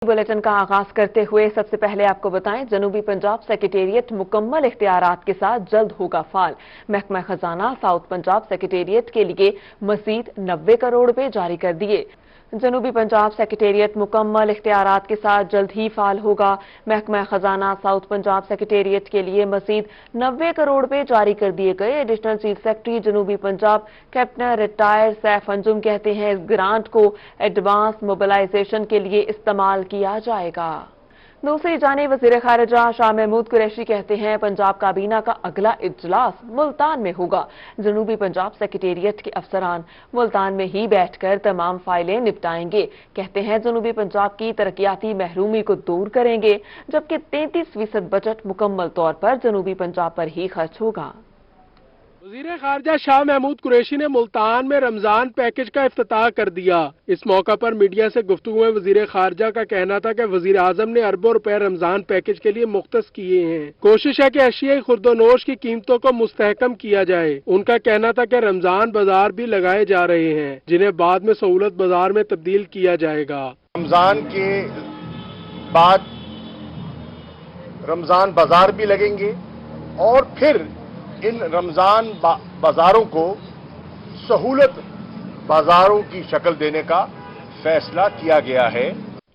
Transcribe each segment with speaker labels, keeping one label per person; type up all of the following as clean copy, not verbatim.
Speaker 1: Bulletin का आगाज करते हुए सबसे पहले आपको बताएं, जनूबी पंजाब सेक्रेटेरिएट मुकम्मल इख्तियारात के साथ जल्द होगा फाल। महकमा खजाना साउथ पंजाब सेक्रेटेरिएट के लिए मजीद 90 करोड़ रुपए जारी कर दिए। जनूबी पंजाब सेक्रेटेरिएट मुकम्मल इख्तियारात के साथ जल्द ही फाल होगा। महकमा खजाना साउथ पंजाब सेक्रेटेरिएट के लिए मजीद 90 करोड़ रुपए जारी कर दिए गए। एडिशनल चीफ सेक्रेटरी जनूबी पंजाब कैप्टन रिटायर्ड सैफ अंजुम कहते हैं, इस ग्रांट को एडवांस मोबिलाइजेशन के लिए इस्तेमाल किया जाएगा। दूसरी जानिब वज़ीर ख़ारिजा शाह महमूद कुरैशी कहते हैं, पंजाब काबीना का अगला इजलास मुल्तान में होगा। जनूबी पंजाब सेक्रेटेरिएट के अफसरान मुल्तान में ही बैठकर तमाम फाइलें निपटाएंगे। कहते हैं, जनूबी पंजाब की तरक्याती महरूमी को दूर करेंगे, जबकि 33% बजट मुकम्मल तौर पर जनूबी पंजाब पर ही खर्च होगा।
Speaker 2: वज़ीर ख़ारिजा शाह महमूद कुरैशी ने मुल्तान में रमजान पैकेज का इफ्तिताह कर दिया। इस मौका पर मीडिया से गुफ्तगू में वज़ीर ख़ारिजा का कहना था कि वज़ीर आज़म ने अरबों रुपए रमजान पैकेज के लिए मुख्तस किए हैं। कोशिश है कि अशियाई खुर्दोनोश की कीमतों को मुस्तहकम किया जाए। उनका कहना था कि रमजान बाजार भी लगाए जा रहे हैं, जिन्हें बाद में सहूलत बाजार में तब्दील किया जाएगा।
Speaker 3: रमजान के बाद रमजान बाजार भी लगेंगे और फिर इन रमजान बाजारों को सहूलत बाजारों की शक्ल देने का फैसला किया गया है।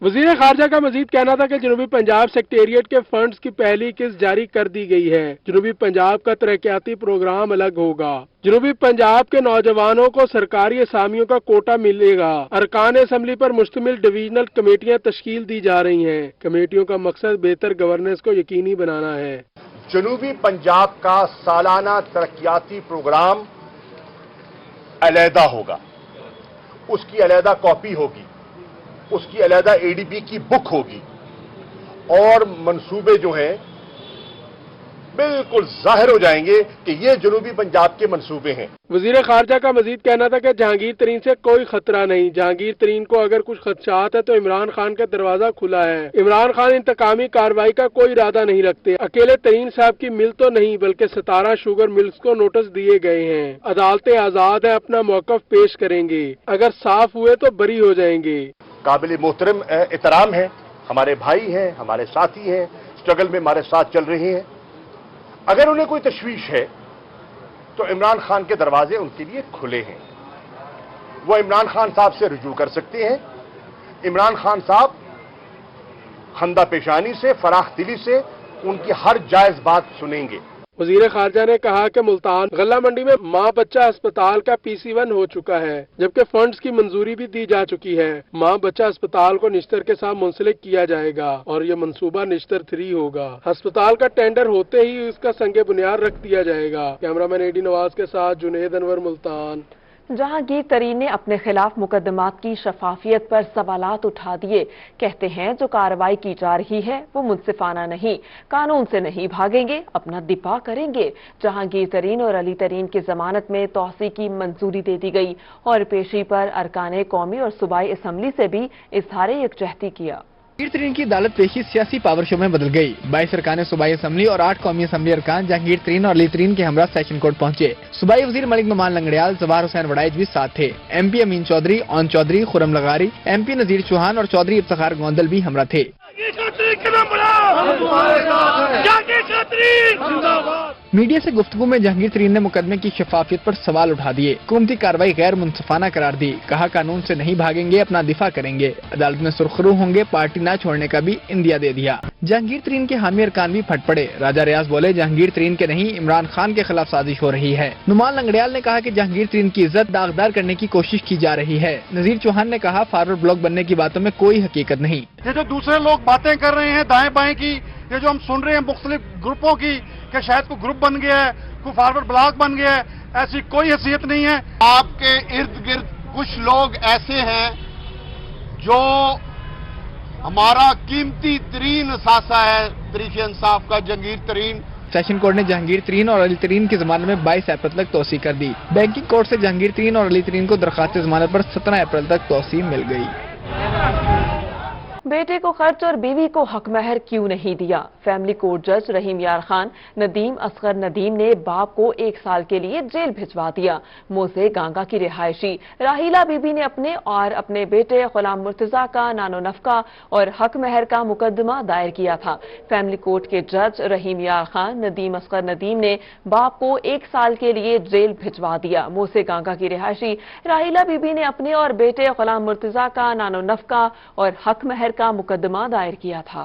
Speaker 2: वज़ीर ख़ारिजा का मजीद कहना था कि जनूबी पंजाब सेक्रेटेरिएट के फंड्स की पहली किस्त जारी कर दी गई है। जनूबी पंजाब का तरक्याती प्रोग्राम अलग होगा। जनूबी पंजाब के नौजवानों को सरकारी असामियों का कोटा मिलेगा। अरकान असम्बली पर मुश्तमिल डिवीजनल कमेटियां तश्कील दी जा रही हैं। कमेटियों का मकसद बेहतर गवर्नेंस को यकीनी बनाना है।
Speaker 3: जनूबी पंजाब का सालाना तरक्याती प्रोग्राम अलहदा होगा, उसकी अलहदा कॉपी होगी, उसकी अलहदा एडीबी की बुक होगी और मंसूबे जो हैं बिल्कुल जाहिर हो जाएंगे कि ये जनूबी पंजाब के मंसूबे हैं।
Speaker 2: वज़ीर ख़ारिजा का मजीद कहना था कि जहांगीर तरीन से कोई खतरा नहीं। जहांगीर तरीन को अगर कुछ खदशात है तो इमरान खान का दरवाजा खुला है। इमरान खान इंतकामी कार्रवाई का कोई इरादा नहीं रखते। अकेले तरीन साहब की मिल तो नहीं बल्कि 17 शुगर मिल्स को नोटिस दिए गए हैं। अदालतें आजाद है, अपना मौक़िफ़ पेश करेंगे। अगर साफ हुए तो बरी हो जाएंगे।
Speaker 3: काबिल मोहतरम एहतराम है, हमारे भाई हैं, हमारे साथी हैं, स्ट्रगल में हमारे साथ चल रहे हैं। अगर उन्हें कोई तशवीश है तो इमरान खान के दरवाजे उनके लिए खुले हैं। वो इमरान खान साहब से रुजू कर सकते हैं। इमरान खान साहब खंदा पेशानी से, फराख दिली से उनकी हर जायज बात सुनेंगे।
Speaker 2: वज़ीर ख़ारिजा ने कहा कि मुल्तान गल्ला मंडी में माँ बच्चा अस्पताल का PC1 हो चुका है, जबकि फंड्स की मंजूरी भी दी जा चुकी है। माँ बच्चा अस्पताल को निश्तर के साथ मुंसलिक किया जाएगा और ये मंसूबा निश्तर 3 होगा। अस्पताल का टेंडर होते ही इसका संगे बुनियाद रख दिया जाएगा। कैमरामैन AD नवाज के साथ जुनेद अनवर, मुल्तान।
Speaker 1: जहांगीर तरीन ने अपने खिलाफ मुकदमात की शफाफियत पर सवालात उठा दिए। कहते हैं, जो कार्रवाई की जा रही है वो मुनसिफाना नहीं, कानून से नहीं भागेंगे, अपना दिफा करेंगे। जहांगीर तरीन और अली तरीन की जमानत में तौसी की मंजूरी दे दी गई और पेशी पर अरकान कौमी और सूबाई असम्बली से भी इजहार यकजहती किया।
Speaker 4: जहांगीर तरीन की अदालत पेशी सियासी पावर शो में बदल गई। 22 अरकान सूबाई असम्बली और 8 कौमी असम्बली अरकान जहांगीर तरीन और अली तरीन के हमरा सेशन कोर्ट पहुंचे। सूबाई वजीर मलिक नुमान लंगड़ियाल, जवाहर हुसैन वड़ाइच भी साथ थे। MP अमीन चौधरी, ओन चौधरी, खुरम लगारी, MP नजीर चौहान और चौधरी इफ्तिखार गोंदल भी हमरा थे। मीडिया से गुफ्तगू में जहांगीर तरीन ने मुकदमे की शफाफियत पर सवाल उठा दिए। हुकूमती कार्रवाई गैर मुनसिफाना करार दी। कहा, कानून से नहीं भागेंगे, अपना दिफा करेंगे। अदालत में सुरखरू होंगे, पार्टी न छोड़ने का भी इंदिया दे दिया। जहांगीर तरीन के हामी अरकान भी फट पड़े। राजा रियाज बोले, जहांगीर तरीन के नहीं, इमरान खान के खिलाफ साजिश हो रही है। नुमान लंगड़ियाल ने कहा कि जहांगीर तरीन की इज्जत दागदार करने की कोशिश की जा रही है। नजीर चौहान ने कहा, फॉरवर्ड ब्लॉक बनने की बातों में कोई हकीकत नहीं।
Speaker 5: ये जो दूसरे लोग बातें कर रहे हैं दाएं बाएं की, ये जो हम सुन रहे हैं मुख्तलिफ ग्रुपों की कि शायद कोई ग्रुप बन गया है, कोई फॉरवर्ड ब्लॉक बन गया है, ऐसी कोई हैसियत नहीं है।
Speaker 6: आपके इर्द गिर्द कुछ लोग ऐसे हैं जो हमारा कीमती तरीन असासा है तरीक़े इंसाफ का, जहांगीर तरीन।
Speaker 4: सेशन कोर्ट ने जहांगीर तरीन और अली तरीन की जमानत में 22 अप्रैल तक तौसी कर दी। बैंकिंग कोर्ट से जहांगीर तरीन और अली तरीन को दरखास्त जमानत पर 17 अप्रैल तक तौसी मिल गई।
Speaker 1: बेटे को खर्च और बीवी को हक महर क्यों नहीं दिया? फैमिली कोर्ट जज रहीम यार खान नदीम असगर नदीम ने बाप को 1 साल के लिए जेल भिजवा दिया। मोसे गांगा की रिहायशी राहिला बीबी ने अपने और अपने बेटे गुलाम मुर्तजा का नानो नफका और हक महर का मुकदमा दायर किया था। फैमिली कोर्ट के जज रहीम यार खान नदीम असगर नदीम ने बाप को 1 साल के लिए जेल भिजवा दिया। मोसे गांगा की रिहायशी राहिला बीबी ने अपने और बेटे गुलाम मुर्तजा का नानो नफका और हक महर का मुकदमा दायर किया था।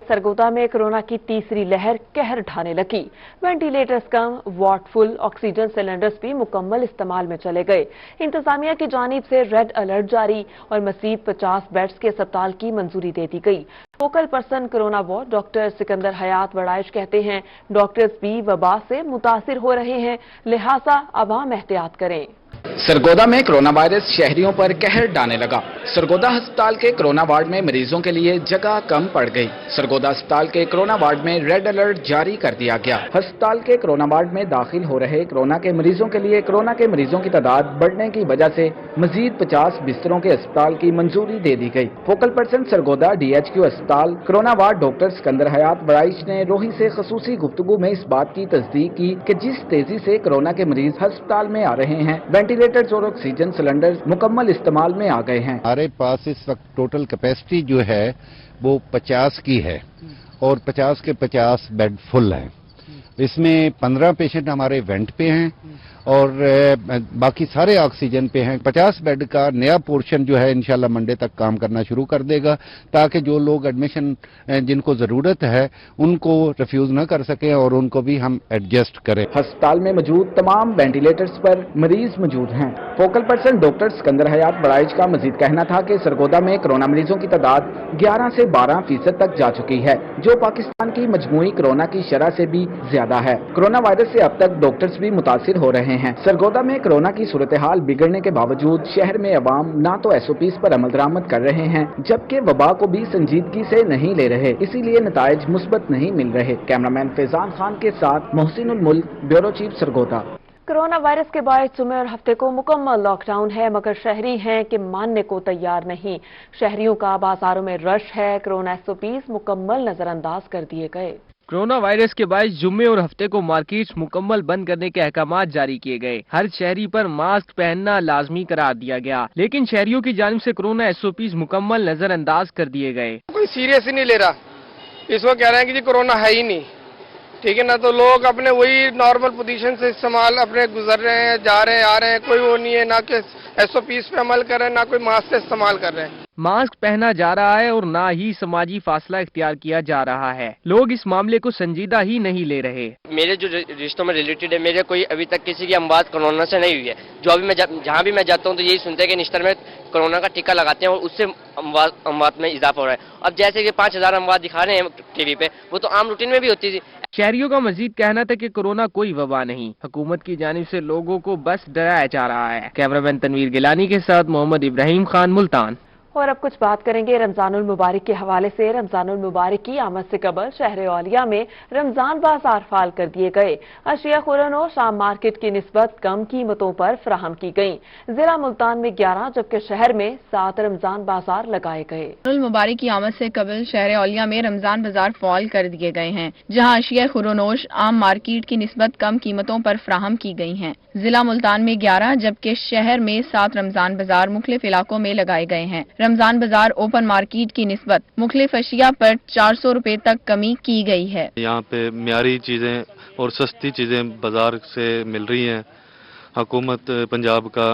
Speaker 1: सरगोदा में कोरोना की तीसरी लहर कहर ढाने लगी। वेंटिलेटर्स कम, वार्ड फुल, ऑक्सीजन सिलेंडर्स भी मुकम्मल इस्तेमाल में चले गए। इंतजामिया की जानिब से रेड अलर्ट जारी और मजीद 50 बेड्स के अस्पताल की मंजूरी दे दी गई। Focal person corona ward doctor Sikandar Hayat Badaish कहते हैं डॉक्टर्स भी वबा से मुतासिर हो रहे हैं, लिहाजा अवाम एहतियात करें।
Speaker 4: सरगोदा में कोरोना वायरस शहरियों पर कहर ढाने लगा। सरगोदा अस्पताल के कोरोना वार्ड में मरीजों के लिए जगह कम पड़ गई। सरगोदा अस्पताल के कोरोना वार्ड में रेड अलर्ट जारी कर दिया गया। अस्पताल के कोरोना वार्ड में दाखिल हो रहे कोरोना के मरीजों के लिए कोरोना के मरीजों की तादाद बढ़ने की वजह से मजीद 50 बिस्तरों के अस्पताल की मंजूरी दे दी गई। फोकल पर्सन सरगोदा DHQ अस्पताल corona ward doctor Sikandar Hayat बड़ाइश ने रोही से खसूसी गुफ्तगू में इस बात की तस्दीक की कि जिस तेजी से कोरोना के मरीज अस्पताल में आ रहे हैं, वेंटिलेटर्स और ऑक्सीजन सिलेंडर मुकम्मल इस्तेमाल में आ गए हैं।
Speaker 7: हमारे पास इस वक्त टोटल कैपेसिटी जो है वो 50 की है और 50 के 50 बेड फुल हैं। इसमें 15 पेशेंट हमारे वेंट पे हैं और बाकी सारे ऑक्सीजन पे हैं। 50 बेड का नया पोर्शन जो है इंशाल्लाह मंडे तक काम करना शुरू कर देगा ताकि जो लोग एडमिशन जिनको जरूरत है उनको रिफ्यूज न कर सकें और उनको भी हम एडजस्ट करें।
Speaker 4: अस्पताल में मौजूद तमाम वेंटिलेटर्स पर मरीज मौजूद हैं। Focal person doctor Sikandar Hayat बड़ाइश का मजीद कहना था कि सरगोदा में कोरोना मरीजों की तादाद 11 से 12% तक जा चुकी है, जो पाकिस्तान की मजमूई कोरोना की शरह से भी ज्यादा है। कोरोना वायरस से अब तक डॉक्टर्स भी मुतासिर हो रहे हैं। सरगोदा में कोरोना की सूरत हाल बिगड़ने के बावजूद शहर में अवाम ना तो SOPs पर अमल दरामद कर रहे हैं, जबकि वबा को भी संजीदगी से नहीं ले रहे, इसीलिए नताइज मुस्बत नहीं मिल रहे। कैमरामैन फैजान खान के साथ मोहसिनुल मुल्क, bureau chief Sargodha.
Speaker 1: Corona virus के बायस जुमे और हफ्ते को मुकम्मल लॉकडाउन है, मगर शहरी हैं कि मानने को तैयार नहीं। शहरियों का बाजारों में रश है। कोरोना SOPs मुकम्मल नजरअंदाज कर दिए गए।
Speaker 8: कोरोना वायरस के बायस जुम्मे और हफ्ते को मार्केट्स मुकम्मल बंद करने के अहकाम जारी किए गए। हर शहरी पर मास्क पहनना लाजमी करार दिया गया, लेकिन शहरियों की जानिब से कोरोना SOPs मुकम्मल नजरअंदाज कर दिए गए।
Speaker 9: कोई सीरियस ही नहीं ले रहा। इस वक्त कह रहे हैं कि जी कोरोना है ही नहीं, ठीक है ना। तो लोग अपने वही नॉर्मल पोजीशन से इस्तेमाल अपने गुजर रहे हैं, जा रहे हैं, आ रहे हैं। कोई वो नहीं है, ना कि SOPs पे अमल कर रहे हैं, ना कोई मास्क का इस्तेमाल कर रहे हैं।
Speaker 8: मास्क पहना जा रहा है और ना ही समाजी फासला इख्तियार किया जा रहा है। लोग इस मामले को संजीदा ही नहीं ले रहे।
Speaker 10: मेरे जो रिश्तों में रिलेटेड है, मेरे कोई अभी तक किसी की अमवात कोरोना से नहीं हुई है। जो अभी मैं जहाँ भी मैं जाता हूँ तो यही सुनते हैं कि निश्तर में कोरोना का टीका लगाते हैं और उससे अमवात में इजाफा हो रहा है। अब जैसे कि 5000 अमवात दिखा रहे हैं टीवी पे, वो तो आम रूटीन में भी होती थी।
Speaker 8: शहरियों का मजीद कहना था कि कोरोना कोई वबा नहीं, हुकूमत की जानिब से लोगों को बस डराया जा रहा है। कैमरामैन तनवीर गिलानी के साथ मोहम्मद इब्राहिम खान, मुल्तान।
Speaker 1: और अब कुछ बात करेंगे रमजानुल मुबारक के हवाले से। रमजानुल मुबारक की आमद से कबल शहर औलिया में रमजान बाजार फाल कर दिए गए। अशिया खुरन और शाम मार्केट की निस्बत कम कीमतों पर फराहम की गई। जिला मुल्तान में 11 जबकि शहर में 7 रमजान बाजार लगाए गए।
Speaker 11: रमजानुल मुबारक की आमद से कबल शहर औलिया में रमजान बाजार फाल कर दिए गए हैं, जहाँ अशिया खुरनोश आम मार्केट की निस्बत कम कीमतों पर फराहम की गई हैं। जिला मुल्तान में 11 जबकि शहर में 7 रमजान बाजार मुख्तलिफ इलाकों में लगाए गए हैं। रमजान बाजार ओपन मार्केट की निस्बत मुख्तलिफ अशिया पर 400 रुपए तक कमी की गई है।
Speaker 12: यहाँ पे म्यारी चीजें और सस्ती चीजें बाजार से मिल रही हैं। हुकूमत पंजाब का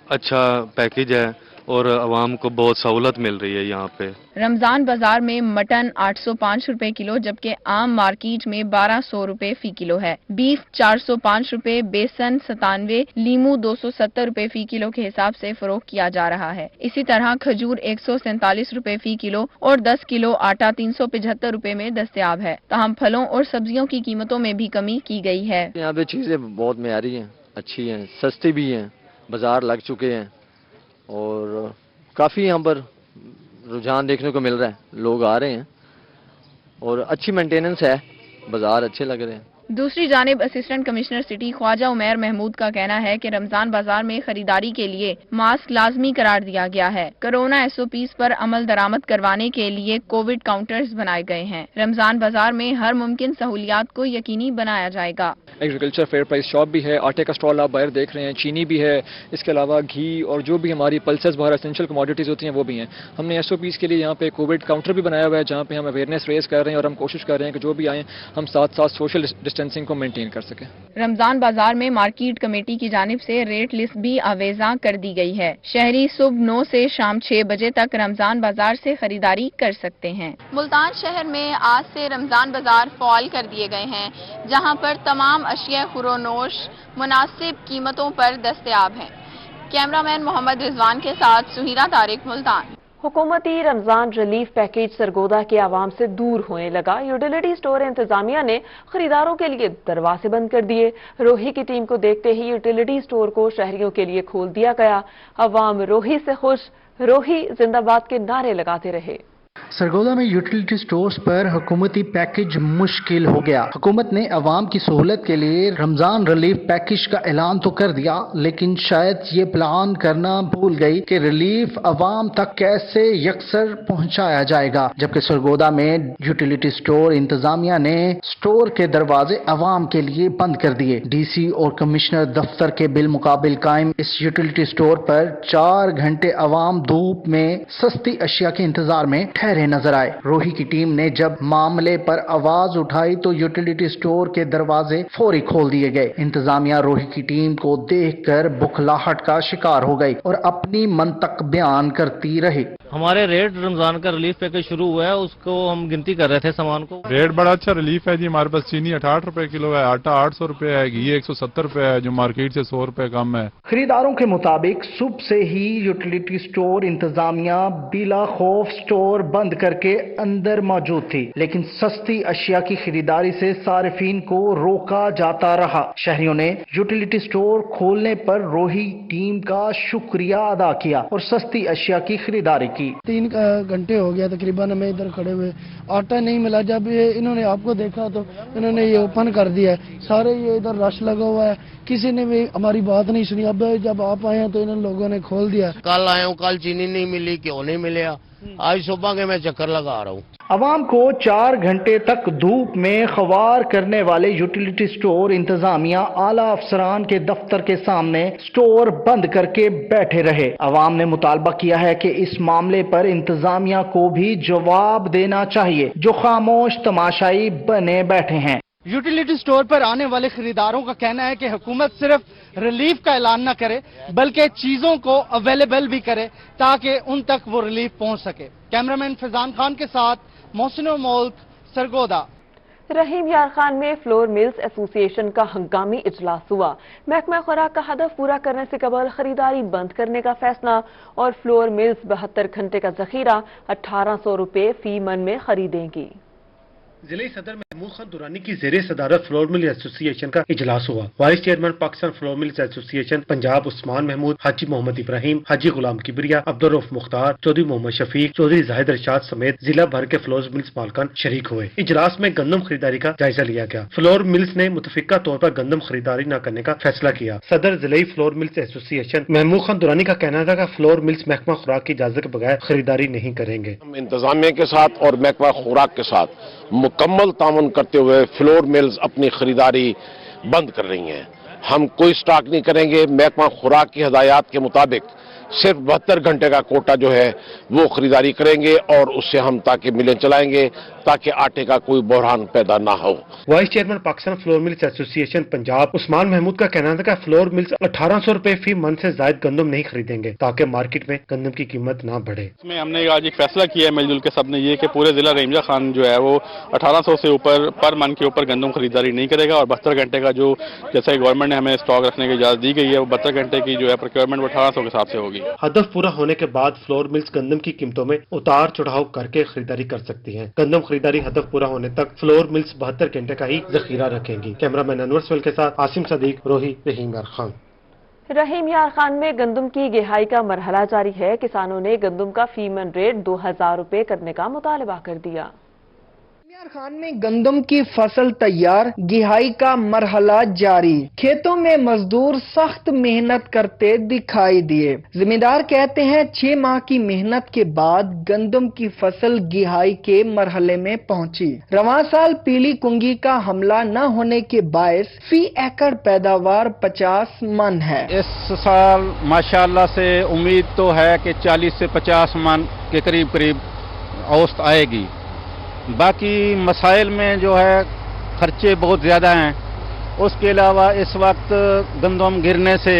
Speaker 12: अच्छा पैकेज है और आवाम को बहुत सहूलत मिल रही है। यहाँ पे
Speaker 11: रमजान बाजार में मटन 805 रुपए किलो जबकि आम मार्केट में 1200 रुपए फी किलो है। बीफ 405 रुपए, बेसन 97, लीमू 270 रुपए फी किलो के हिसाब से फरोख्त किया जा रहा है। इसी तरह खजूर 147 रुपए फी किलो और 10 किलो आटा 375 रुपए में दस्तयाब है। तमाम फलों और सब्जियों की कीमतों में भी कमी की गई है।
Speaker 13: यहाँ पे चीजें बहुत म्यारी हैं, अच्छी हैं, सस्ती भी हैं, बाजार लग चुके हैं और काफी यहाँ पर रुझान देखने को मिल रहा है। लोग आ रहे हैं और अच्छी मेंटेनेंस है, बाजार अच्छे लग रहे हैं।
Speaker 11: दूसरी जानिब assistant commissioner city Khawaja Umair Mahmood का कहना है कि रमजान बाजार में खरीदारी के लिए मास्क लाजमी करार दिया गया है। कोरोना SOPs पर अमल दरामद करवाने के लिए कोविड काउंटर्स बनाए गए हैं। रमजान बाजार में हर मुमकिन सहूलियात को यकीनी बनाया जाएगा।
Speaker 14: एग्रीकल्चर फेयर प्राइस शॉप भी है, आटे का स्टॉल आप बाहर देख रहे हैं, चीनी भी है, इसके अलावा घी और जो भी हमारी पल्सेस बाहर एसेंशियल कमोडिटीज होती हैं वो भी हैं। हमने SOPs के लिए यहाँ पे कोविड काउंटर भी बनाया हुआ है जहाँ पे हम अवेयरनेस रेज कर रहे हैं और हम कोशिश कर रहे हैं कि जो भी आए हम साथ साथ सोशल डिस्टेंसिंग को मेंटेन कर सकें।
Speaker 11: रमजान बाजार में मार्केट कमेटी की जानिब से रेट लिस्ट भी आवेजा कर दी गई है। शहरी सुबह 9 से शाम 6 बजे तक रमजान बाजार से खरीदारी कर सकते हैं। मुल्तान शहर में आज से रमजान बाजार फॉल कर दिए गए हैं, जहां पर तमाम अशिया खुरोनोश मुनासिब कीमतों पर दस्तयाब हैं। कैमरामैन मोहम्मद रिजवान के साथ सुहीरा तारिक, मुल्तान।
Speaker 1: हुकूमती रमजान रिलीफ पैकेज सरगोदा के आवाम से दूर होने लगा। यूटिलिटी स्टोर इंतजामिया ने खरीदारों के लिए दरवाजे बंद कर दिए। रोही की टीम को देखते ही यूटिलिटी स्टोर को शहरियों के लिए खोल दिया गया। अवाम रोही से खुश, रोही जिंदाबाद के नारे लगाते रहे।
Speaker 15: सरगोदा में यूटिलिटी स्टोर्स पर हुकूमती पैकेज मुश्किल हो गया। हुकूमत ने अवाम की सहूलत के लिए रमजान रिलीफ पैकेज का ऐलान तो कर दिया, लेकिन शायद ये प्लान करना भूल गई कि रिलीफ अवाम तक कैसे यकसर पहुंचाया जाएगा। जबकि सरगोदा में यूटिलिटी स्टोर इंतजामिया ने स्टोर के दरवाजे अवाम के लिए बंद कर दिए। DC और कमिश्नर दफ्तर के बिल मुकाबिल कायम इस यूटिलिटी स्टोर पर 4 घंटे अवाम धूप में सस्ती अशिया के इंतजार में ठहरे नजर आए। रोही की टीम ने जब मामले पर आवाज उठाई तो यूटिलिटी स्टोर के दरवाजे फौरी खोल दिए गए। इंतजामिया रोही की टीम को देखकर बुखलाहट का शिकार हो गई और अपनी मंतक बयान करती रही।
Speaker 16: हमारे रेट रमजान का रिलीफ पैकेज शुरू हुआ है, उसको हम गिनती कर रहे थे सामान को।
Speaker 17: रेट बड़ा अच्छा रिलीफ है जी। हमारे पास चीनी 68 रुपए किलो है, आटा 800 रुपए है, घी 170 रुपए है, जो मार्केट से 100 रुपए कम है।
Speaker 15: खरीदारों के मुताबिक सुबह से ही यूटिलिटी स्टोर इंतजामिया बिला खौफ स्टोर बंद करके अंदर मौजूद थी, लेकिन सस्ती अशिया की खरीदारी से सारिफीन को रोका जाता रहा। शहरियों ने यूटिलिटी स्टोर खोलने पर रोही टीम का शुक्रिया अदा किया और सस्ती अशिया की खरीदारी की।
Speaker 18: 3 घंटे हो गया तकरीबन हमें इधर खड़े हुए, आटा नहीं मिला। जब ये इन्होंने आपको देखा तो इन्होंने ये ओपन कर दिया है, सारे ये इधर रश लगा हुआ है, किसी ने भी हमारी बात नहीं सुनी। अब जब आप आए हैं तो इन लोगों ने खोल दिया।
Speaker 6: कल आया हूँ, कल चीनी नहीं मिली, क्यों नहीं मिले, आज सुबह के मैं चक्कर लगा रहा हूँ।
Speaker 15: अवाम को 4 घंटे तक धूप में खवार करने वाले यूटिलिटी स्टोर इंतजामिया आला अफसरान के दफ्तर के सामने स्टोर बंद करके बैठे रहे। अवाम ने मुतालबा किया है कि इस मामले पर इंतजामिया को भी जवाब देना चाहिए, जो खामोश तमाशाई बने बैठे हैं।
Speaker 18: यूटिलिटी स्टोर पर आने वाले खरीदारों का कहना है कि हुकूमत सिर्फ रिलीफ का ऐलान न करे बल्कि चीजों को अवेलेबल भी करे ताकि उन तक वो रिलीफ पहुंच सके। कैमरामैन फैजान खान के साथ मोहसिन मुल्क, सरगोदा।
Speaker 1: रहीम यार खान में फ्लोर मिल्स एसोसिएशन का हंगामी इजलास हुआ। महकमा खुराक का हदफ पूरा करने से कबल खरीदारी बंद करने का फैसला और फ्लोर मिल्स 72 घंटे का जखीरा 1800 रुपए फी मन में खरीदेंगी।
Speaker 2: जिले सदर महमूद खान दुरानी की जेर सदारत फ्लोर मिल एसोसिएशन का इजलास हुआ। Vice chairman Pakistan flour mills association Punjab Usman Mahmood, Haji Mohammad Ibrahim, Haji Ghulam Kibria, Abdul Rauf Mukhtar, Chaudhry Mohammad Shafiq, Chaudhry Zahid Rashad समेत जिला भर के फ्लोर मिल्स मालकान शरीक हुए। इजलास में गंदम खरीदारी का जायजा लिया गया। फ्लोर मिल्स ने मुतफिका तौर पर गंदम खरीदारी न करने का फैसला किया। सदर जिले flour mills association Mahmood Khan Durrani का कहना था कि फ्लोर मिल्स महकमा खुराक की इजाजत के बगैर खरीदारी नहीं करेंगे।
Speaker 19: हम इंतजामिया के साथ और महकमा खुराक के साथ मुकम्मल तामुन करते हुए फ्लोर मिल्स अपनी खरीदारी बंद कर रही हैं। हम कोई स्टॉक नहीं करेंगे। महकमा खुराक की हदायत के मुताबिक सिर्फ 72 घंटे का कोटा जो है वो खरीदारी करेंगे और उससे हम ताकि मिलें चलाएंगे ताकि आटे का कोई बहरान पैदा ना हो।
Speaker 2: Vice chairman Pakistan flour mills association Punjab Usman Mahmood का कहना था कि फ्लोर मिल्स 1800 रुपए फी मन से ज्यादा गंदम नहीं खरीदेंगे ताकि मार्केट में गंदम की कीमत ना बढ़े।
Speaker 20: इसमें हमने आज एक फैसला किया है मिलजुल के सबने, ये कि पूरे जिला रहीम यार खान जो है वो 1800 से ऊपर पर मन के ऊपर गंदम खरीदारी नहीं करेगा और 72 घंटे का जो जैसे गवर्नमेंट ने हमें स्टॉक रखने की इजाजत दी गई है वो 72 घंटे की जो है प्रोक्योरमेंट वो 1800 के हिसाब से होगी।
Speaker 2: हदफ पूरा होने के बाद फ्लोर मिल्स गंदम की कीमतों में उतार चढ़ाव करके खरीदारी कर सकती हैं। गंदम खरीदारी हदफ पूरा होने तक फ्लोर मिल्स 72 घंटे का ही जखीरा रखेंगी। कैमरामैन अनवर सवेल के साथ आसिम सदीक, रोही, रहीम यार खान।
Speaker 1: रहीम यार खान में गंदम की गेहाई का मरहला जारी है। किसानों ने गंदम का फीमन रेट 2000 रुपए करने का मुतालबा कर दिया।
Speaker 15: खान में गंदम की फसल तैयार, गिहाई का मरहला जारी। खेतों में मजदूर सख्त मेहनत करते दिखाई दिए। जिम्मेदार कहते हैं 6 माह की मेहनत के बाद गंदम की फसल गिहाई के मरहले में पहुंची। रवां साल पीली कुंगी का हमला न होने के बायस फी एकड़ पैदावार 50 मन है।
Speaker 21: इस साल माशाल्लाह से उम्मीद तो है कि 40 से 50 मन के करीब औसत आएगी। बाकी मसाइल में जो है खर्चे बहुत ज़्यादा हैं। उसके अलावा इस वक्त गंदम गिरने से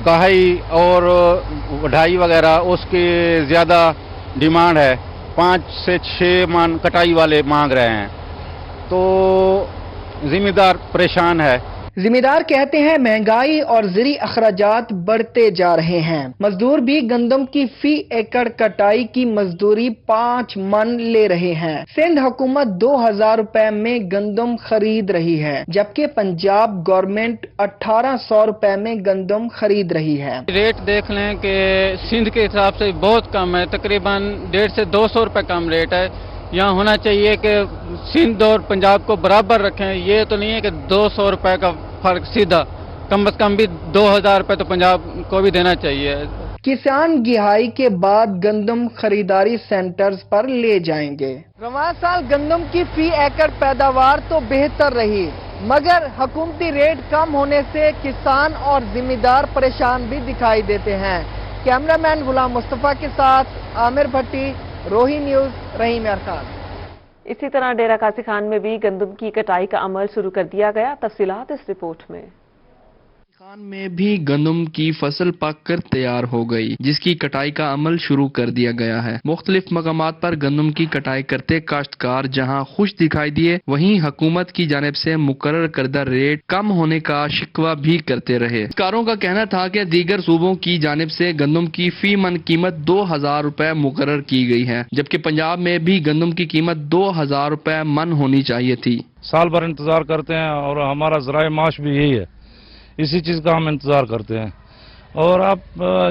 Speaker 21: गहाई और वढाई वगैरह उसकी ज़्यादा डिमांड है। 5 से 6 मन कटाई वाले मांग रहे हैं, तो ज़िम्मेदार परेशान है।
Speaker 15: जिम्मेदार कहते हैं महंगाई और ज़री अखराजात बढ़ते जा रहे हैं। मजदूर भी गंदम की फी एकड़ कटाई की मजदूरी 5 मन ले रहे हैं। सिंध हुकूमत 2000 रुपए में गंदम खरीद रही है, जबकि पंजाब गवर्नमेंट 1800 रुपए में गंदम खरीद रही है।
Speaker 22: रेट देख लें कि सिंध के हिसाब से बहुत कम है, तकरीबन 150 से 200 रुपए कम रेट है। यहाँ होना चाहिए कि सिंध और पंजाब को बराबर रखें। ये तो नहीं है कि 200 रुपए का फर्क सीधा, कम से कम भी 2000 रुपए तो पंजाब को भी देना चाहिए।
Speaker 15: किसान गिहाई के बाद गंदम खरीदारी सेंटर्स पर ले जाएंगे। रवां साल गंदम की फी एकड़ पैदावार तो बेहतर रही, मगर हुकूमती रेट कम होने से किसान और जिम्मेदार परेशान भी दिखाई देते हैं। कैमरामैन गुलाम मुस्तफा के साथ आमिर भट्टी, रोही न्यूज, रहीम यार खान।
Speaker 1: इसी तरह डेरा काजी खान में भी गंदम की कटाई का अमल शुरू कर दिया गया। तफसीलात इस रिपोर्ट में।
Speaker 23: खान में भी गंदम की फसल पककर तैयार हो गई, जिसकी कटाई का अमल शुरू कर दिया गया है। मुख्तलिफ मकामात पर गंदम की कटाई करते काश्तकार जहां खुश दिखाई दिए, वहीं हुकूमत की जानिब से मुकर्रर करदा रेट कम होने का शिकवा भी करते रहे। काश्तकारों का कहना था कि दीगर सूबों की जानिब से गंदम की फी मन कीमत 2000 रुपए मुकर्रर की गई है, जबकि पंजाब में भी गंदम की कीमत 2000 रुपए मन होनी चाहिए थी।
Speaker 24: साल भर इंतजार करते हैं और हमारा ज़राए माश भी यही है, इसी चीज़ का हम इंतज़ार करते हैं। और आप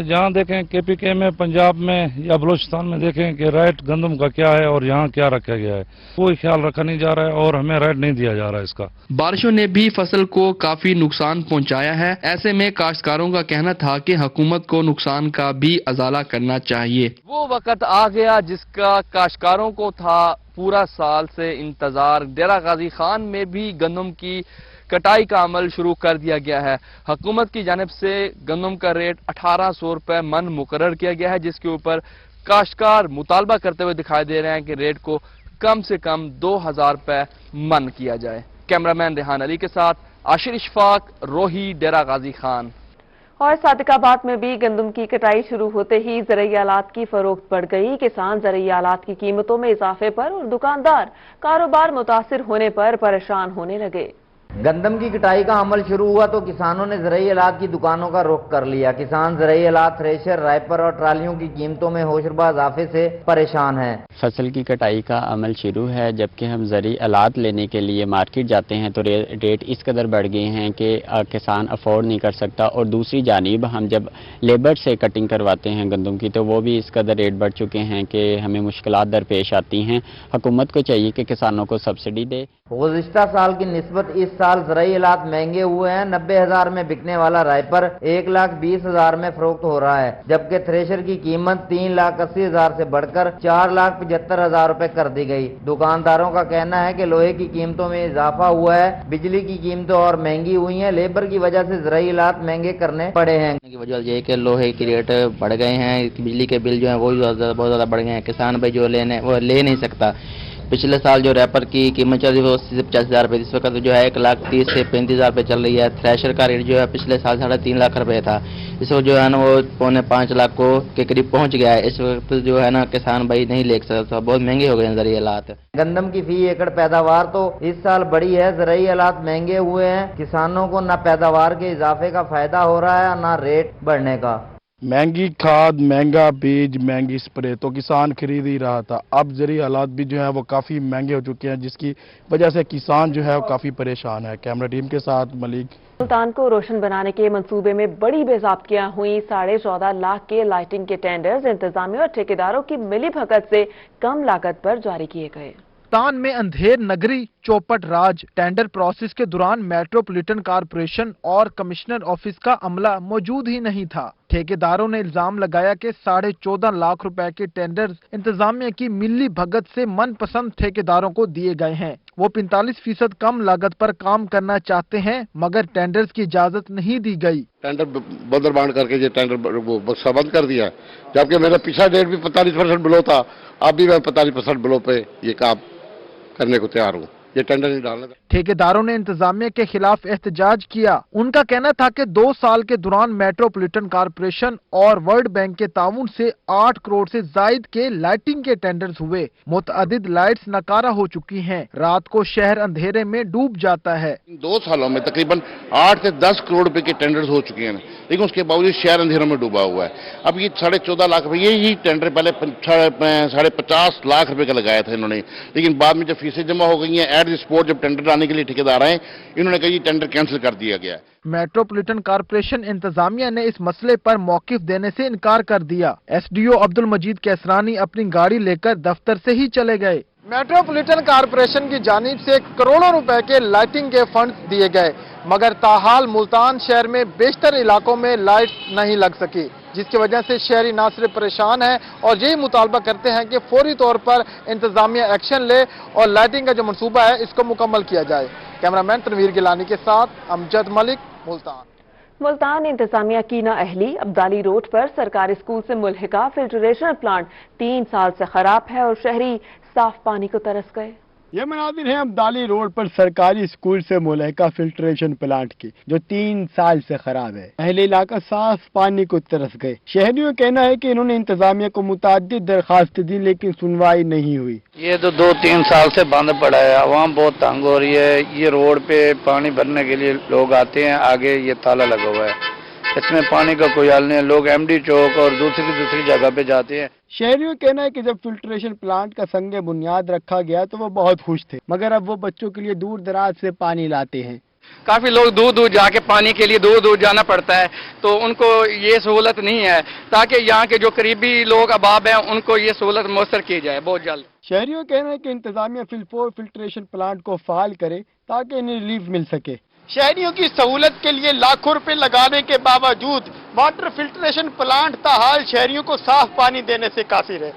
Speaker 24: जहाँ देखें KPK में, पंजाब में या बलूचिस्तान में देखें कि रेट गंदम का क्या है और यहाँ क्या रखा गया है, कोई ख्याल रखा नहीं जा रहा है और हमें रेट नहीं दिया जा रहा है इसका।
Speaker 23: बारिशों ने भी फसल को काफी नुकसान पहुँचाया है। ऐसे में काश्तकारों का कहना था कि हुकूमत को नुकसान का भी अजाला करना चाहिए।
Speaker 8: वो वक्त आ गया जिसका काश्तकारों को था पूरा साल से इंतजार। डेरा गाजी खान में भी गंदम की कटाई का अमल शुरू कर दिया गया है। हुकूमत की जानिब से गंदम का रेट 1800 रुपए मन मुकर्रर किया गया है, जिसके ऊपर काश्तकार मुतालबा करते हुए दिखाई दे रहे हैं कि रेट को कम से कम 2000 रुपए मन किया जाए। कैमरामैन रेहान अली के साथ आशिर इशफाक, रोही, डेरा गाजी खान।
Speaker 1: और सादिकाबाद में भी गंदम की कटाई शुरू होते ही ज़रई आलात की फरोख्त बढ़ गई। किसान ज़रई आलात की कीमतों में इजाफे पर और दुकानदार कारोबार मुतासिर होने पर परेशान होने लगे।
Speaker 25: गंदम की कटाई का अमल शुरू हुआ तो किसानों ने ज़रई आलात की दुकानों का रुख कर लिया। किसान ज़रई आलात, थ्रेशर, राइपर और ट्रालियों की कीमतों में होशरुबा इजाफे से परेशान हैं।
Speaker 26: फसल की कटाई का अमल शुरू है, जबकि हम ज़रई आलात लेने के लिए मार्केट जाते हैं तो रेट इस कदर बढ़ गए हैं कि किसान अफोर्ड नहीं कर सकता। और दूसरी जानिब हम जब लेबर से कटिंग करवाते हैं गंदम की तो वो भी इस कदर रेट बढ़ चुके हैं कि हमें मुश्किलात दरपेश आती हैं। हुकूमत को चाहिए कि किसानों को सब्सिडी दे।
Speaker 25: गुज़िश्ता साल की निस्बत इस साल ज़रई आलात महंगे हुए हैं। 90,000 में बिकने वाला राइपर 1,20,000 में फरोख्त हो रहा है, जबकि थ्रेशर की कीमत 3,80,000 से बढ़कर 4,75,000 रुपए कर दी गई। दुकानदारों का कहना है कि लोहे की कीमतों में इजाफा हुआ है, बिजली की कीमतें और महंगी हुई हैं। लेबर की वजह से ज़रई आलात महंगे करने पड़े हैं।
Speaker 27: की वजह ये कि लोहे की रेट बढ़ गए हैं, बिजली के बिल जो है वो बहुत ज्यादा बढ़ गए हैं। किसान भाई जो वो ले नहीं सकता। पिछले साल जो रैपर की कीमत चल रही है वो 80 से 50,000 रुपये, इस वक्त जो है 1,30,000 से 35,000 रुपये चल रही है। थ्रेशर का रेट जो है पिछले साल 3.5 लाख रुपये था, इस वक्त जो है ना वो 4.5 लाख को के करीब पहुंच गया है। इस वक्त जो है ना किसान भाई नहीं ले सकता, बहुत महंगे हो गए हैं ज़रई आलात।
Speaker 25: गंदम की फी एकड़ पैदावार तो इस साल बढ़ी है, ज़रई आलात महंगे हुए हैं। किसानों को न पैदावार के इजाफे का फायदा हो रहा है न रेट बढ़ने का।
Speaker 28: महंगी खाद, महंगा बीज, महंगी स्प्रे तो किसान खरीद ही रहा था। अब ज़रई हालात भी जो है वो काफ़ी महंगे हो चुके हैं, जिसकी वजह से किसान जो है वो काफ़ी परेशान है। कैमरा टीम के साथ मलिक।
Speaker 1: मुल्तान को रोशन बनाने के मंसूबे में बड़ी बेज़ाब्तियां हुई। 14.5 लाख के लाइटिंग के टेंडर्स इंतजामिया और ठेकेदारों की मिली भगत से कम लागत पर जारी किए गए।
Speaker 3: मुल्तान में अंधेर नगरी चौपट राज टेंडर प्रोसेस के दौरान मेट्रोपॉलिटन कॉरपोरेशन और कमिश्नर ऑफिस का अमला मौजूद ही नहीं था। ठेकेदारों ने इल्जाम लगाया कि 14.5 लाख रुपए के टेंडर्स इंतजामिया की मिली भगत से मनपसंद ठेकेदारों को दिए गए हैं। वो 45% कम लागत पर काम करना चाहते हैं, मगर टेंडर्स की इजाजत नहीं दी गई।
Speaker 19: टेंडर बदरबान करके ये टेंडर वो बक्सा बंद कर दिया, जबकि मेरा पिछला डेट भी 45% बिलो था। अब भी मैं 45% बिलो पे ये काम करने को तैयार हूँ। ये टेंडर नहीं डालना था।
Speaker 3: ठेकेदारों ने इंतजामिया के खिलाफ एहतजाज किया। उनका कहना था कि 2 साल के दौरान मेट्रोपॉलिटन कॉरपोरेशन और वर्ल्ड बैंक के ताउन से 8 करोड़ से जायद के लाइटिंग के टेंडर्स हुए। मुतअद्दिद लाइट्स नकारा हो चुकी हैं। रात को शहर अंधेरे में डूब जाता है।
Speaker 19: 2 सालों में तकरीबन 8 से 10 करोड़ रुपए के टेंडर्स हो चुके हैं, लेकिन उसके बावजूद शहर अंधेरों में डूबा हुआ है। अब ये 14.5 लाख रुपए, यही टेंडर पहले 50 लाख रुपए का लगाया था इन्होंने, लेकिन बाद में जब फीसें जमा हो गई हैं, एट द स्पॉट जब टेंडर डालने के लिए ठेकेदार आए, इन्होंने कहा ये टेंडर कैंसिल कर दिया गया है।
Speaker 3: मेट्रोपॉलिटन कॉरपोरेशन इंतजामिया ने इस मसले पर मौकिफ देने से इनकार कर दिया। एसडीओ अब्दुल मजीद कैसरानी अपनी गाड़ी लेकर दफ्तर से ही चले गए। मेट्रोपॉलिटन कॉरपोरेशन की जानिब से करोड़ों रुपए के लाइटिंग के फंड दिए गए, मगर ताहाल मुल्तान शहर में बेशतर इलाकों में लाइट नहीं लग सकी, जिसकी वजह से शहरी ना सिर्फ परेशान हैं और यही मुतालबा करते हैं कि फौरी तौर पर इंतजामिया एक्शन ले और लाइटिंग का जो मंसूबा है इसको मुकम्मल किया जाए। कैमरामैन तनवीर गिलानी के साथ अमजद मलिक, मुल्तान।
Speaker 1: मुल्तान इंतजामिया की नाअहली। अब्दाली रोड पर सरकारी स्कूल से मुल्हिका फिल्ट्रेशन प्लांट 3 साल से खराब है और शहरी साफ पानी को तरस गए।
Speaker 4: ये मनाजिर है अब्दाली रोड पर सरकारी स्कूल से मुल्हिका फिल्ट्रेशन प्लांट की, जो 3 साल से खराब है। अहले इलाका साफ पानी को तरस गए। शहरियों का कहना है कि इन्होंने इंतजामिया को मुताद्दिद दरखास्त दी, लेकिन सुनवाई नहीं हुई।
Speaker 5: ये तो 2-3 साल से बंद पड़ा है, आवाम बहुत तंग हो रही है। ये रोड पे पानी भरने के लिए लोग आते हैं, आगे ये ताला लगा हुआ है, इसमें पानी का कोई हल नहीं है। लोग एमडी चौक और दूसरी जगह पे जाते हैं।
Speaker 4: शहरियों का कहना है कि जब फिल्ट्रेशन प्लांट का संगे बुनियाद रखा गया तो वो बहुत खुश थे, मगर अब वो बच्चों के लिए दूर दराज से पानी लाते हैं।
Speaker 7: काफी लोग दूर दूर जाके पानी के लिए दूर जाना पड़ता है, तो उनको ये सहूलत नहीं है, ताकि यहाँ के जो करीबी लोग अबाब हैं उनको ये सहूलत मुयसर की जाए बहुत जल्द।
Speaker 4: शहरियों का कहना है कि इंतजामिया फिल्ट्रेशन प्लांट को फाल करे ताकि इन्हें रिलीफ मिल सके।
Speaker 18: शहरियों की सहूलत के लिए लाखों रुपए लगाने के बावजूद वाटर फिल्ट्रेशन प्लांट ताहाल शहरियों को साफ पानी देने से काफिर है।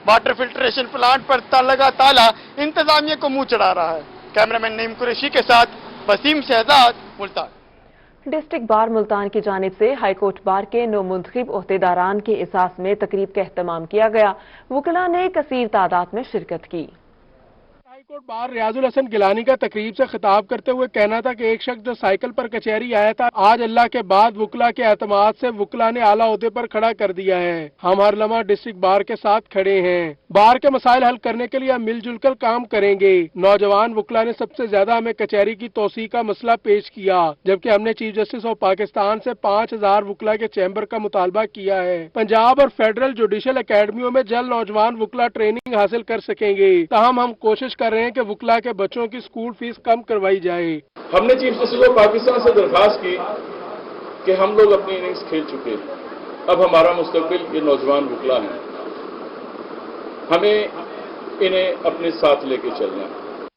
Speaker 18: वाटर फिल्ट्रेशन प्लांट पर लगा ताला इंतजामिया को मुंह चढ़ा रहा है। कैमरामैन नईम कुरैशी के साथ वसीम शहजाद, मुल्तान।
Speaker 1: डिस्ट्रिक्ट बार मुल्तान की जानिब से हाईकोर्ट बार के नौमुंतखब ओहदेदारान के एहसास में तकरीब का एहतमाम किया गया। वकला ने कसीर तादाद में शिरकत की।
Speaker 2: हाईकोर्ट बार रियाजुल हसन गिलानी का तकरीब से खिताब करते हुए कहना था कि एक शख्स जो साइकिल पर कचहरी आया था, आज अल्लाह के बाद वकला के एतमाद से वकला ने आला ओहदे पर खड़ा कर दिया है। हम हर लम्हा डिस्ट्रिक्ट बार के साथ खड़े हैं। बार के मसाइल हल करने के लिए हम मिलजुल कर काम करेंगे। नौजवान वकला ने सबसे ज्यादा हमें कचहरी की तोसी का मसला पेश किया, जबकि हमने चीफ जस्टिस ऑफ पाकिस्तान से 5000 वकला के चैम्बर का मुतालबा किया है। पंजाब और फेडरल जुडिशल अकेडमियों में जल्द नौजवान वकला ट्रेनिंग हासिल कर सकेंगे। ताहम हम कोशिश कर रहे हैं कि वकला के बच्चों की स्कूल फीस कम करवाई जाए।
Speaker 9: हमने चीफ जस्टिस ऑफ पाकिस्तान से दरखास्त की कि हम लोग अपनी इनिंग्स खेल चुके, अब हमारा मुस्तकबिल ये नौजवान वकला हैं, हमें इन्हें अपने साथ लेके चलना है।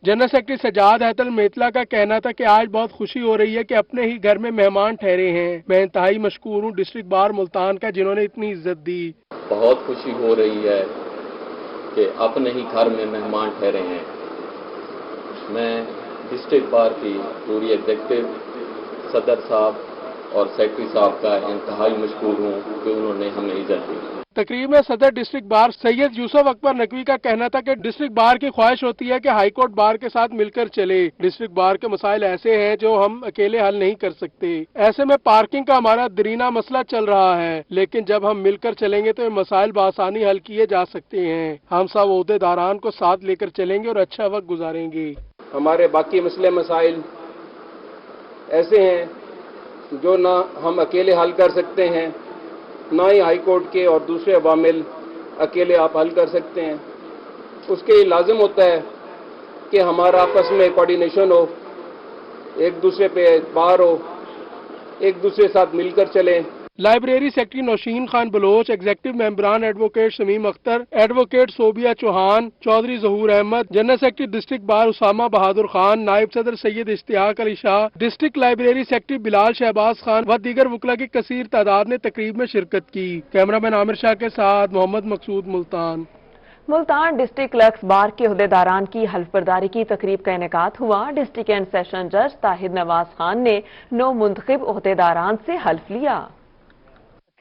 Speaker 2: जनरल सेक्रेटरी सजाद हैतल मेतला का कहना था कि आज बहुत खुशी हो रही है कि अपने ही घर में मेहमान ठहरे हैं। मैं इंतहाई मशकूर हूँ डिस्ट्रिक्ट बार मुल्तान का, जिन्होंने इतनी इज्जत दी।
Speaker 10: बहुत खुशी हो रही है कि अपने ही घर में मेहमान ठहरे हैं। मैं डिस्ट्रिक्ट बार की पूरी एग्जीक्यूटिव, सदर साहब और सेक्रेटरी साहब का इंतहाई मशकूर हूँ कि उन्होंने हमें इज्जत दी।
Speaker 2: तकरीब में सदर डिस्ट्रिक्ट बार सैयद यूसुफ अकबर नकवी का कहना था कि डिस्ट्रिक्ट बार की ख्वाहिश होती है कि हाईकोर्ट बार के साथ मिलकर चले। डिस्ट्रिक्ट बार के मसाइल ऐसे हैं जो हम अकेले हल नहीं कर सकते। ऐसे में पार्किंग का हमारा दरीना मसला चल रहा है, लेकिन जब हम मिलकर चलेंगे तो ये मसाइल बआसानी हल किए जा सकते हैं। हम सब ओहदेदारान को साथ लेकर चलेंगे और अच्छा वक्त गुजारेंगे।
Speaker 9: हमारे बाकी मसले मसाइल ऐसे हैं जो ना हम अकेले हल कर सकते हैं, ना ही हाई कोर्ट के और दूसरे अवामिल अकेले आप हल कर सकते हैं। उसके लिए लाजिम होता है कि हमारा आपस में कोऑर्डिनेशन हो, एक दूसरे पे बार हो, एक दूसरे साथ मिलकर चलें।
Speaker 2: Library secretary Nausheen Khan Baloch, executive मेंबरान advocate Shamim Akhtar, advocate Sobia Chauhan, Chaudhry Zahoor Ahmad, general secretary district bar Usama Bahadur Khan, नायब सदर Syed Ishtiaq Ali Shah, district library secretary Bilal Shahbaz Khan व दीगर वकला की कसीर तादाद ने तकरीब में शिरकत की। कैमरामैन आमिर शाह के साथ मोहम्मद मकसूद, मुल्तान।
Speaker 1: मुल्तान डिस्ट्रिक्ट क्लर्क्स बार के ओहदेदारान की हल्फबरदारी की तकरीब का इनेकाद हुआ। डिस्ट्रिक्ट एंड सेशन जज ताहिर नवाज खान ने 9 मुंतखब ओहदेदारान से हल्फ लिया।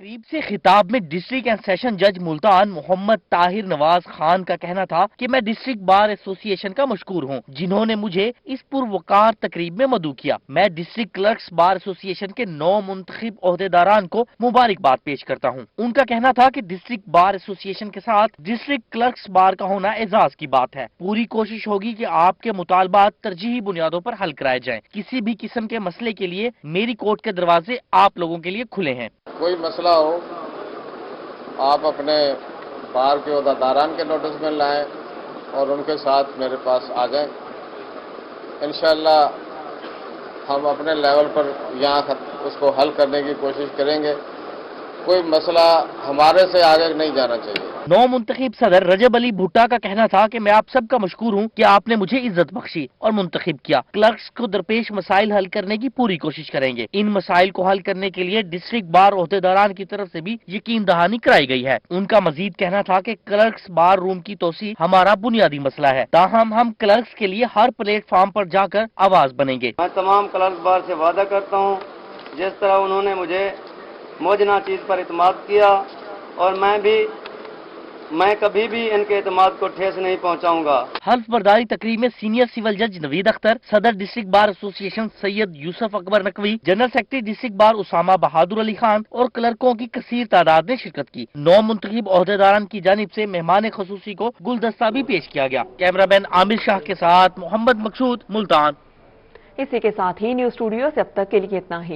Speaker 6: तकरीब से खिताब में डिस्ट्रिक्ट एंड सेशन जज मुल्तान मोहम्मद ताहिर नवाज खान का कहना था कि मैं डिस्ट्रिक्ट बार एसोसिएशन का मशकूर हूं, जिन्होंने मुझे इस पुरवकार तकरीब में मदऊ किया। मैं डिस्ट्रिक्ट क्लर्क्स बार एसोसिएशन के 9 मुंतखब ओहदेदारान को मुबारकबाद पेश करता हूं। उनका कहना था कि डिस्ट्रिक्ट बार एसोसिएशन के साथ डिस्ट्रिक्ट क्लर्क्स बार का होना एजाज की बात है। पूरी कोशिश होगी कि आपके मुतालबात तरजीही बुनियादों पर हल कराए जाएं। किसी भी किस्म के मसले के लिए मेरी कोर्ट के दरवाजे आप लोगों के लिए खुले हैं।
Speaker 11: कोई मसला हो आप अपने बार के ओहदेदारान के नोटिस में लाएं और उनके साथ मेरे पास आ जाएं। इंशाअल्लाह हम अपने लेवल पर यहाँ उसको हल करने की कोशिश करेंगे। कोई मसला हमारे से आगे नहीं जाना चाहिए।
Speaker 6: 9 मुंतखब सदर रजब अली भुट्टा का कहना था कि मैं आप सबका मशकूर हूँ कि आपने मुझे इज्जत बख्शी और मुंतखब किया। क्लर्क्स को दरपेश मसाइल हल करने की पूरी कोशिश करेंगे। इन मसाइल को हल करने के लिए डिस्ट्रिक्ट बार ओहदेदारान की तरफ से भी यकीन दहानी कराई गई है। उनका मजीद कहना था कि क्लर्क्स बार रूम की तोसी हमारा बुनियादी मसला है, ताहम हम क्लर्क्स के लिए हर प्लेटफॉर्म पर जाकर आवाज बनेंगे।
Speaker 12: मैं तमाम क्लर्क्स बार से वादा करता हूँ, जिस तरह उन्होंने मुझे मौजना चीज पर इत्माद किया और मैं कभी भी इनके इत्माद को ठेस नहीं पहुंचाऊंगा।
Speaker 6: हल्फ बर्दारी तकरीब में सीनियर सिविल जज नवीद अख्तर, सदर district bar association Syed Yousuf Akbar Naqvi, general secretary district bar Usama Bahadur Ali Khan और क्लर्कों की कसीर तादाद ने शिरकत की। 9 मुंतखब ओहदेदारान की जानिब से मेहमान खसूसी को गुलदस्ता भी पेश किया गया। कैमरामैन आमिर शाह के साथ मोहम्मद मकसूद, मुल्तान।
Speaker 1: इसी के साथ ही न्यूज स्टूडियो से अब तक के लिए इतना ही।